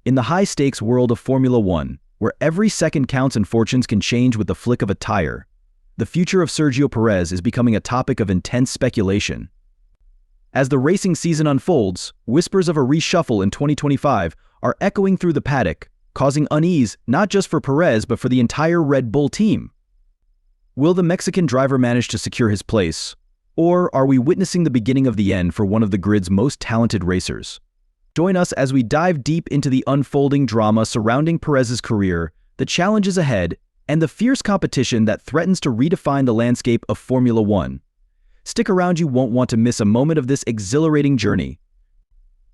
In the high-stakes world of Formula One, where every second counts and fortunes can change with the flick of a tire, the future of Sergio Perez is becoming a topic of intense speculation. As the racing season unfolds, whispers of a reshuffle in 2025 are echoing through the paddock, causing unease not just for Perez but for the entire Red Bull team. Will the Mexican driver manage to secure his place, or are we witnessing the beginning of the end for one of the grid's most talented racers? Join us as we dive deep into the unfolding drama surrounding Perez's career, the challenges ahead, and the fierce competition that threatens to redefine the landscape of Formula One. Stick around, you won't want to miss a moment of this exhilarating journey.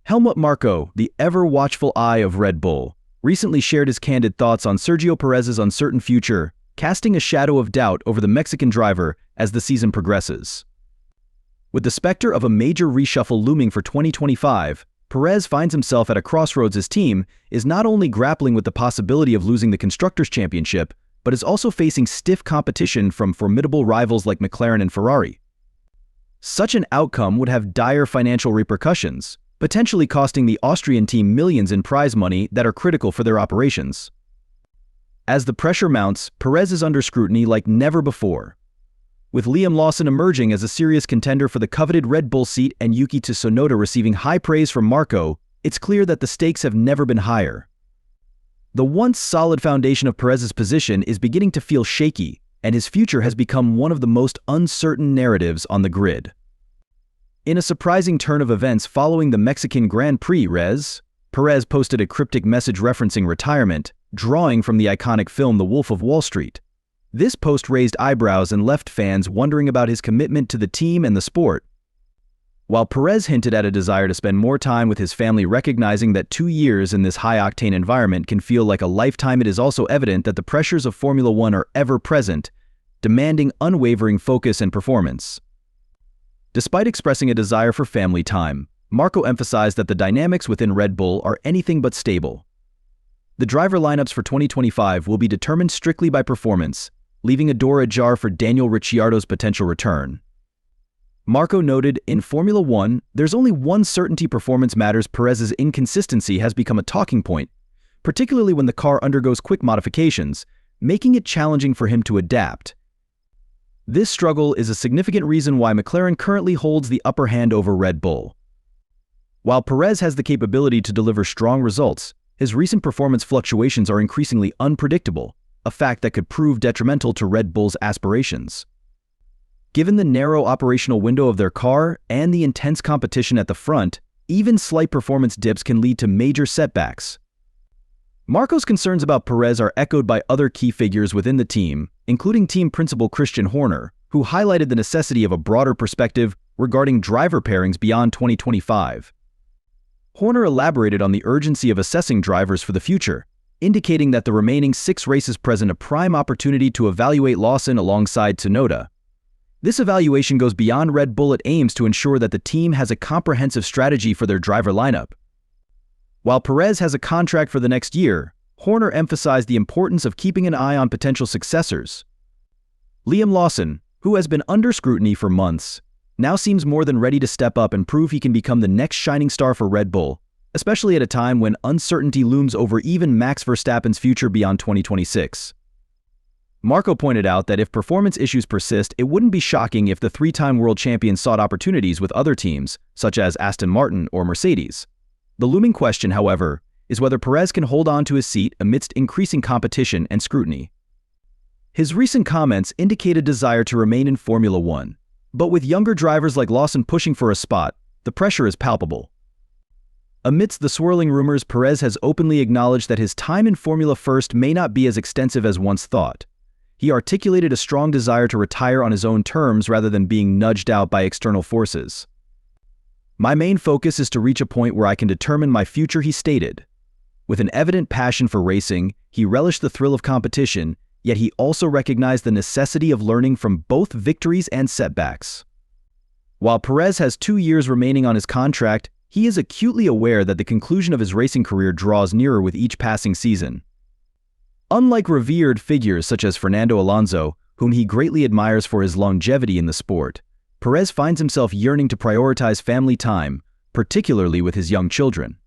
Helmut Marko, the ever-watchful eye of Red Bull, recently shared his candid thoughts on Sergio Perez's uncertain future, casting a shadow of doubt over the Mexican driver as the season progresses. With the specter of a major reshuffle looming for 2025, Perez finds himself at a crossroads. His team is not only grappling with the possibility of losing the Constructors' Championship, but is also facing stiff competition from formidable rivals like McLaren and Ferrari. Such an outcome would have dire financial repercussions, potentially costing the Austrian team millions in prize money that are critical for their operations. As the pressure mounts, Perez is under scrutiny like never before. With Liam Lawson emerging as a serious contender for the coveted Red Bull seat and Yuki Tsunoda receiving high praise from Marko, it's clear that the stakes have never been higher. The once solid foundation of Perez's position is beginning to feel shaky, and his future has become one of the most uncertain narratives on the grid. In a surprising turn of events following the Mexican Grand Prix, Perez posted a cryptic message referencing retirement, drawing from the iconic film The Wolf of Wall Street. This post raised eyebrows and left fans wondering about his commitment to the team and the sport. While Perez hinted at a desire to spend more time with his family, recognizing that 2 years in this high-octane environment can feel like a lifetime, it is also evident that the pressures of Formula One are ever-present, demanding unwavering focus and performance. Despite expressing a desire for family time, Marko emphasized that the dynamics within Red Bull are anything but stable. The driver lineups for 2025 will be determined strictly by performance, leaving a door ajar for Daniel Ricciardo's potential return. Marko noted, in Formula One, there's only one certainty: performance matters. Perez's inconsistency has become a talking point, particularly when the car undergoes quick modifications, making it challenging for him to adapt. This struggle is a significant reason why McLaren currently holds the upper hand over Red Bull. While Perez has the capability to deliver strong results, his recent performance fluctuations are increasingly unpredictable, a fact that could prove detrimental to Red Bull's aspirations. Given the narrow operational window of their car and the intense competition at the front, even slight performance dips can lead to major setbacks. Marko's concerns about Perez are echoed by other key figures within the team, including team principal Christian Horner, who highlighted the necessity of a broader perspective regarding driver pairings beyond 2025. Horner elaborated on the urgency of assessing drivers for the future, indicating that the remaining 6 races present a prime opportunity to evaluate Lawson alongside Tsunoda. This evaluation goes beyond Red Bull. It aims to ensure that the team has a comprehensive strategy for their driver lineup. While Perez has a contract for the next year, Horner emphasized the importance of keeping an eye on potential successors. Liam Lawson, who has been under scrutiny for months, now seems more than ready to step up and prove he can become the next shining star for Red Bull, especially at a time when uncertainty looms over even Max Verstappen's future beyond 2026. Marko pointed out that if performance issues persist, it wouldn't be shocking if the 3-time world champion sought opportunities with other teams, such as Aston Martin or Mercedes. The looming question, however, is whether Perez can hold on to his seat amidst increasing competition and scrutiny. His recent comments indicate a desire to remain in Formula One, but with younger drivers like Lawson pushing for a spot, the pressure is palpable. Amidst the swirling rumors, Perez has openly acknowledged that his time in Formula First may not be as extensive as once thought. He articulated a strong desire to retire on his own terms rather than being nudged out by external forces. "My main focus is to reach a point where I can determine my future," he stated. With an evident passion for racing, he relished the thrill of competition, yet he also recognized the necessity of learning from both victories and setbacks. While Perez has 2 years remaining on his contract, he is acutely aware that the conclusion of his racing career draws nearer with each passing season. Unlike revered figures such as Fernando Alonso, whom he greatly admires for his longevity in the sport, Perez finds himself yearning to prioritize family time, particularly with his young children.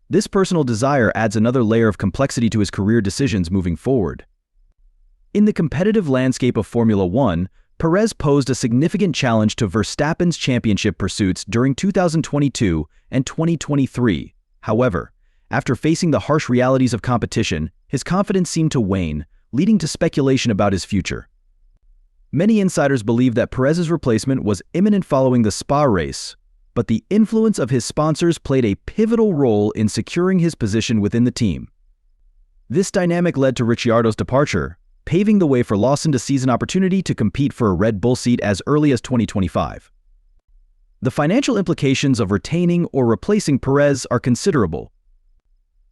This personal desire adds another layer of complexity to his career decisions moving forward. In the competitive landscape of Formula One, Perez posed a significant challenge to Verstappen's championship pursuits during 2022 and 2023. However, after facing the harsh realities of competition, his confidence seemed to wane, leading to speculation about his future. Many insiders believe that Perez's replacement was imminent following the Spa race, but the influence of his sponsors played a pivotal role in securing his position within the team. This dynamic led to Ricciardo's departure, paving the way for Lawson to seize an opportunity to compete for a Red Bull seat as early as 2025. The financial implications of retaining or replacing Perez are considerable.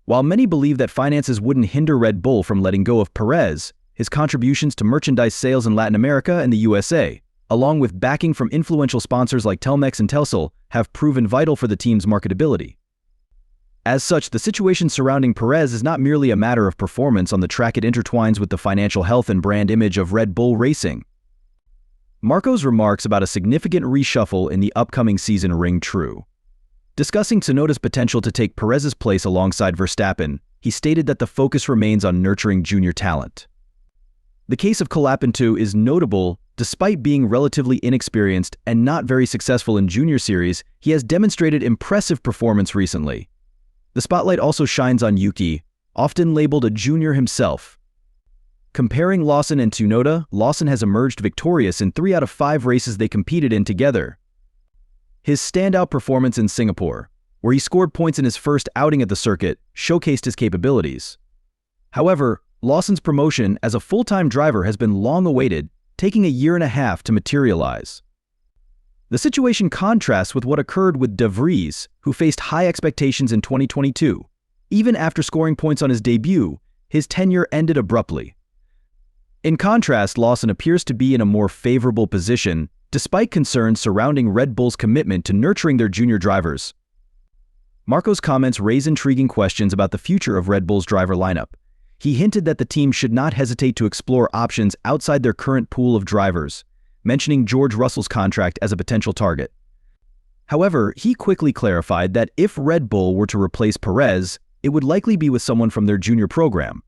While many believe that finances wouldn't hinder Red Bull from letting go of Perez, his contributions to merchandise sales in Latin America and the USA, along with backing from influential sponsors like Telmex and Telcel, have proven vital for the team's marketability. As such, the situation surrounding Perez is not merely a matter of performance on the track, it intertwines with the financial health and brand image of Red Bull Racing. Marco's remarks about a significant reshuffle in the upcoming season ring true. Discussing Tsunoda's potential to take Perez's place alongside Verstappen, he stated that the focus remains on nurturing junior talent. The case of Colapinto is notable. Despite being relatively inexperienced and not very successful in junior series, he has demonstrated impressive performance recently. The spotlight also shines on Yuki, often labeled a junior himself. Comparing Lawson and Tsunoda, Lawson has emerged victorious in 3 out of 5 races they competed in together. His standout performance in Singapore, where he scored points in his first outing at the circuit, showcased his capabilities. However, Lawson's promotion as a full-time driver has been long awaited, taking a year and a half to materialize. The situation contrasts with what occurred with De Vries, who faced high expectations in 2022. Even after scoring points on his debut, his tenure ended abruptly. In contrast, Lawson appears to be in a more favorable position, despite concerns surrounding Red Bull's commitment to nurturing their junior drivers. Marco's comments raise intriguing questions about the future of Red Bull's driver lineup. He hinted that the team should not hesitate to explore options outside their current pool of drivers, mentioning George Russell's contract as a potential target. However, he quickly clarified that if Red Bull were to replace Perez, it would likely be with someone from their junior program.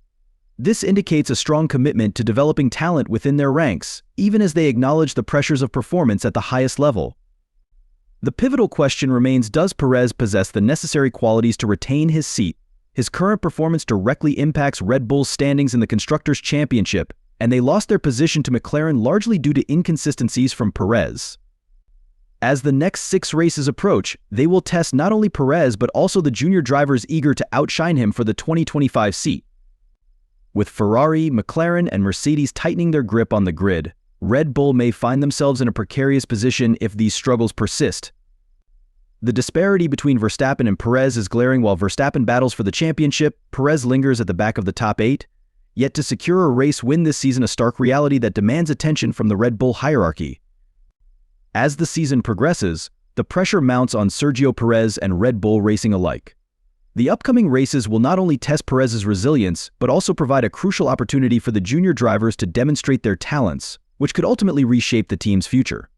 This indicates a strong commitment to developing talent within their ranks, even as they acknowledge the pressures of performance at the highest level. The pivotal question remains: does Perez possess the necessary qualities to retain his seat? His current performance directly impacts Red Bull's standings in the Constructors' Championship, and they lost their position to McLaren largely due to inconsistencies from Perez. As the next 6 races approach, they will test not only Perez but also the junior drivers eager to outshine him for the 2025 seat. With Ferrari, McLaren, and Mercedes tightening their grip on the grid, Red Bull may find themselves in a precarious position if these struggles persist. The disparity between Verstappen and Perez is glaring. While Verstappen battles for the championship, Perez lingers at the back of the top 8. Yet to secure a race win this season, a stark reality that demands attention from the Red Bull hierarchy. As the season progresses, the pressure mounts on Sergio Perez and Red Bull Racing alike. The upcoming races will not only test Perez's resilience, but also provide a crucial opportunity for the junior drivers to demonstrate their talents, which could ultimately reshape the team's future.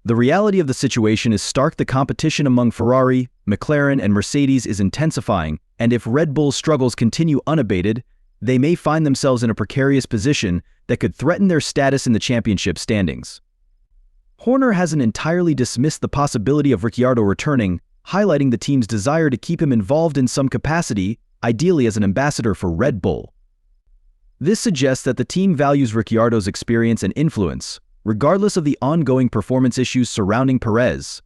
The reality of the situation is stark. The competition among Ferrari, McLaren, and Mercedes is intensifying, and if Red Bull's struggles continue unabated, they may find themselves in a precarious position that could threaten their status in the championship standings. Horner hasn't entirely dismissed the possibility of Ricciardo returning, highlighting the team's desire to keep him involved in some capacity, ideally as an ambassador for Red Bull. This suggests that the team values Ricciardo's experience and influence, regardless of the ongoing performance issues surrounding Perez.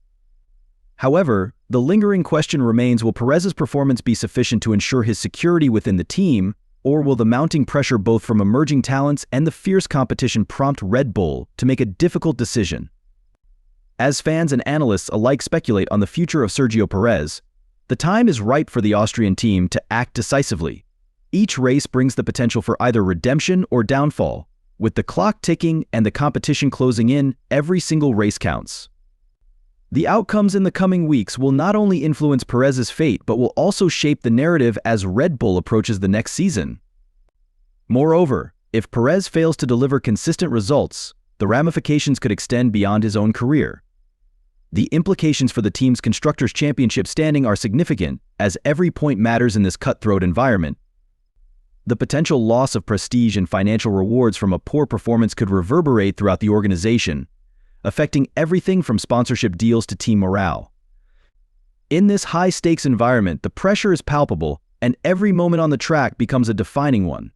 However, the lingering question remains: will Perez's performance be sufficient to ensure his security within the team, or will the mounting pressure both from emerging talents and the fierce competition prompt Red Bull to make a difficult decision? As fans and analysts alike speculate on the future of Sergio Perez, the time is ripe for the Austrian team to act decisively. Each race brings the potential for either redemption or downfall. With the clock ticking and the competition closing in, every single race counts. The outcomes in the coming weeks will not only influence Perez's fate but will also shape the narrative as Red Bull approaches the next season. Moreover, if Perez fails to deliver consistent results, the ramifications could extend beyond his own career. The implications for the team's Constructors' Championship standing are significant, as every point matters in this cutthroat environment. The potential loss of prestige and financial rewards from a poor performance could reverberate throughout the organization, affecting everything from sponsorship deals to team morale. In this high-stakes environment, the pressure is palpable, and every moment on the track becomes a defining one.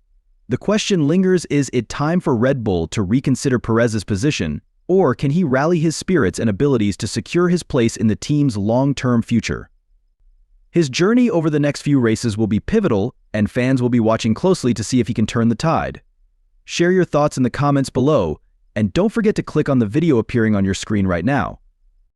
The question lingers: is it time for Red Bull to reconsider Perez's position, or can he rally his spirits and abilities to secure his place in the team's long-term future? His journey over the next few races will be pivotal, and fans will be watching closely to see if he can turn the tide. Share your thoughts in the comments below, and don't forget to click on the video appearing on your screen right now.